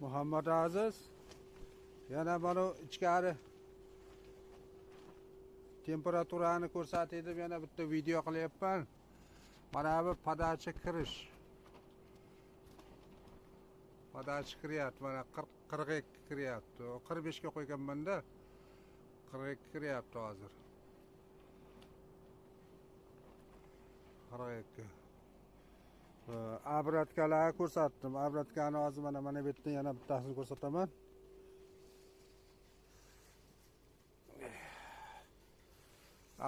Muhammad Aziz yana mana ichkari temperaturani ko'rsatib yana bitta video qilyapman. Mana bu podachi kirish. Podachi kiryapti. Mana 42 kiryapti. 45 ga qo'yganman-da. 42 kiryapti hozir. 42. Abratkalarni ko'rsatdim. Abratkani hozir mana bu yerda yana bittasini ko'rsataman.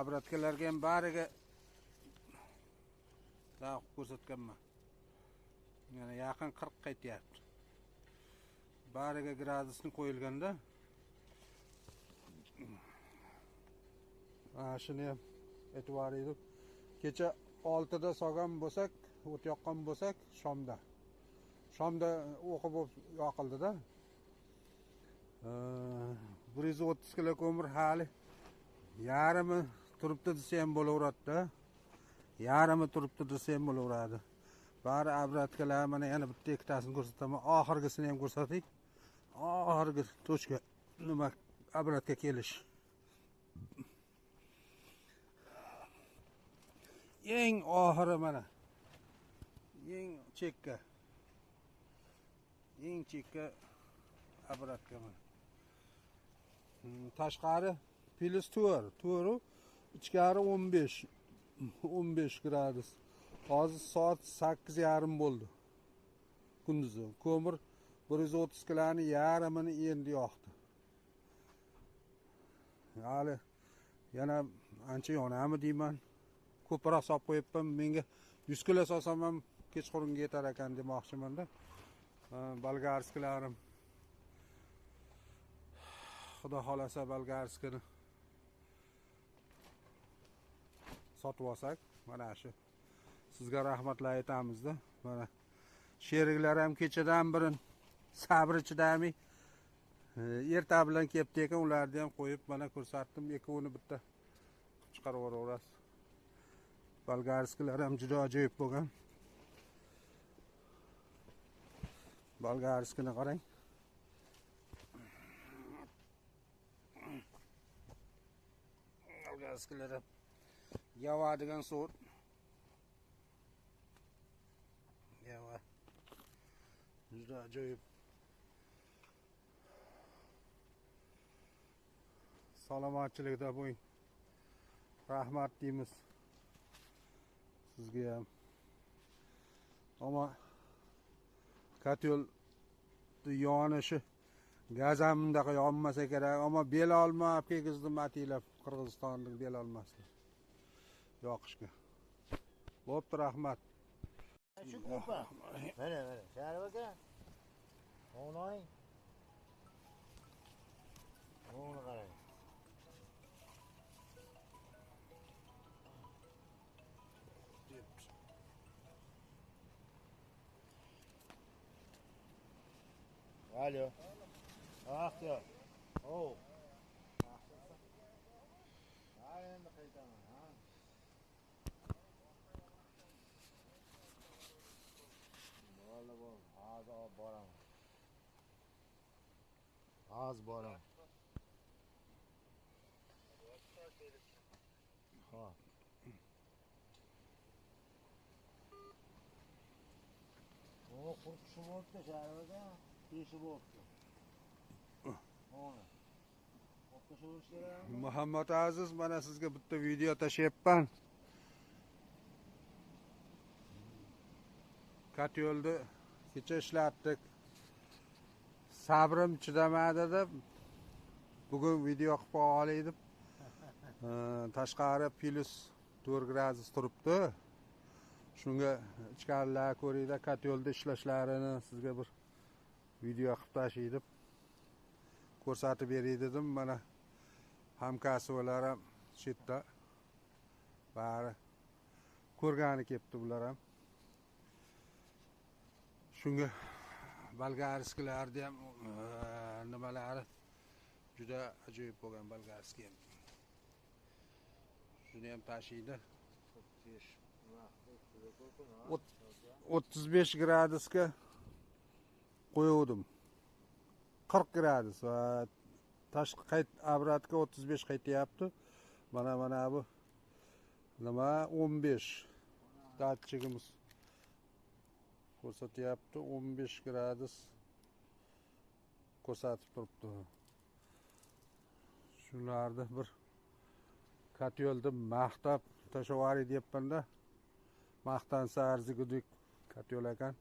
Abratkalarga ham bariga daha ko'rsatganman. Yana yaqin 40 qaytyapti. Bariga gradusni qo'yilganda. Shuni ham e'tibor etib, kecha 6 da solgan bo'lsak, o't yoqqan bo'lsak, shomda o'qib yoqildi-da. 130 kilo ko'mir hali yarimi turibdi desa ham bo'laveradi-da. Yarimi turibdi desa ham bo'laveradi. Bari abratkalar mana yana bitta ikkitasini ko'rsataman. Oxirgisini ham ko'rsating. Oxirgi tochka nima abratka kelish. Eng oxiri mana. Eng chekka abratka mana. Tashqari +4, ichkari 15 gradus. Hozir soat 8:30 bo'ldi. Kunduzi ko'mir 130 kiloni yarmini endi yoqdi. Hali yana ancha yonami deyman. Ko'proq solib qo'yibman. Menga 100 kilo solsam ham kechqurunga yetar ekan demoqchiman-da. Bolgarskilarim. Xudo xolasa bolgarskini sotib olsak, mana shu sizga rahmatlar aytamiz-da. Mana sheriklar ham kechadan birin sabri chidamay erta bilan kelibdi ekan, ularni ham qo'yib mana ko'rsatdim. Ikkovini bitta chiqarib yuborasiz. Bolgarskilar ham juda ajoyib bo'lgan. Bolgarskini qarang. Bolgarskilar ham yava degan sort. Yava. Juda ajoyib. Salomatchilikda bo'ling. Rahmat deymiz sizga ham. Ammo katyol yonishi gaz ham bundaqa yonmasa kerak, ammo bel olma olib kelgizdim atilab Qirg'izistonning bel olmasini yoqishga. Bo'pti, rahmat. Shu ko'pa. Mana, Sharif aka. O'g'ling. O'g'li qarang. Alo. Ahyo. Oh. Endi qaytaman, ha. Bo'ldi. Hozir boraman. Hozir boraman. Ha. O qurqishi bo'libdi, Sharif aka. Teshi bo'libdi. Mana. Muhammad Aziz, mana sizga bitta video tashlayapman. Katyolda kecha ishlatdik. Sabrim chidamadi deb bugun video qilib olay deb. Tashqari +4 gradus turibdi. Shunga ichkarilar ko'ringda katyolda ishlashlarini sizga bir video qilib tashlay deb ko'rsatib beray dedim. Mana hamkasblar ham chetda bari ko'rgani kelibdi bular ham. Shunga bolgarskilarni ham nimalari juda ajoyib bo'lgan bolgarski ham. Shuni ham tashiydi. 35 gradusga qo'yuvdim. 40 gradus va tashqi qayt обратка 35 qaytyapti. Mana bu nima 15 datchigimiz ko'rsatyapti, 15 gradus ko'rsatib turibdi. Shularni bir katyolni maqtab tashavari deyapmanda. Maqtansa arzigulik katyol ekan.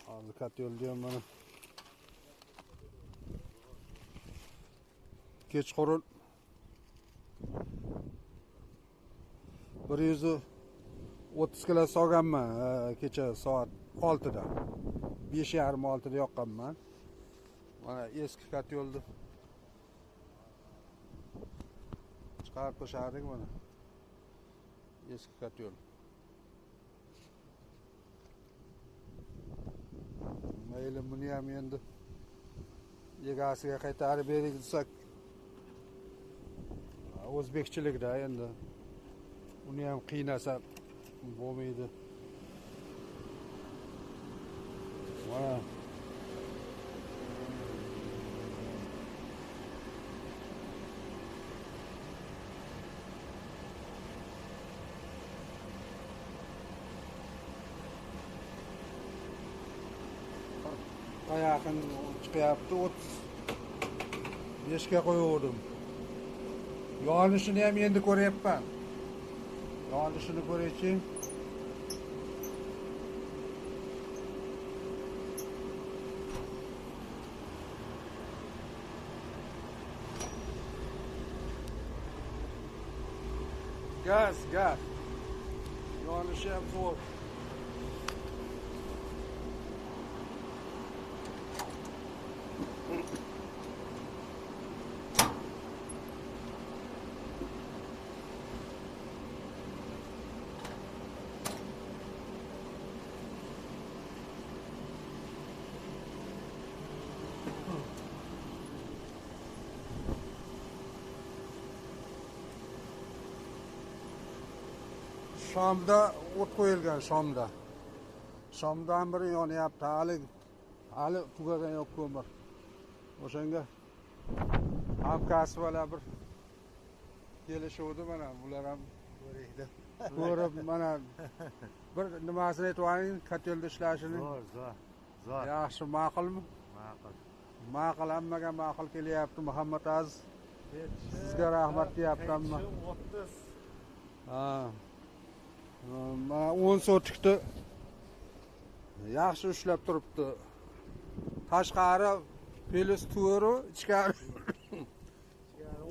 Hozir katyol deyman mana. Kechqurun 130 kilo solganman kecha soat 6da. 5:30-6da yoqqanman. Mana eski katyolni chiqarib tashladik mana. Eski katyol. Mayli buni ham endi egasiga qaytarib berdik desak o'zbekchilikda endi uni ham qiynasa bo'lmaydi. Mana yaqin chiqyapti, 35 ga qo'ygandim. Yonishini ham endi ko'ryapman. Yonishini ko'raychi. Gaz. Yonishi ham zo'r. Shomda o't qo'yilgan, shomdan biri yonyapti, hali tugagan yo'q ko'mir. O'shanga hamkasblar bir kelishuvdi, mana bular ham ko'rib mana bir nimasini aytib katyolda ishlashini. Zo'r. Yaxshi, ma'qulmi? Ma'qul, hammaga ma'qul kelyapti. Muhammad Aziz, sizga rahmat deyapmanmi? 30. Ha. Mana 10 sotikni yaxshi ushlab turibdi. Tashqari plus to'ru, ichkari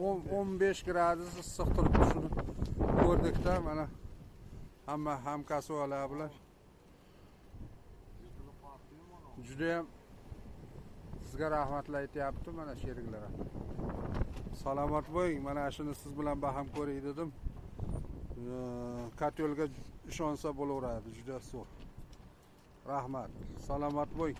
15 gradus issiq turibdi. Shuni ko'rdikda mana hamma hamkasblar bilan juda ham sizga rahmatlar aytyapti mana sheriklar. Salomat bo'ling. Mana shuni siz bilan baham ko'ray dedim. Katyolga ishonsa bo'laveradi, juda zo'r. Rahmat. Salomat bo'ling.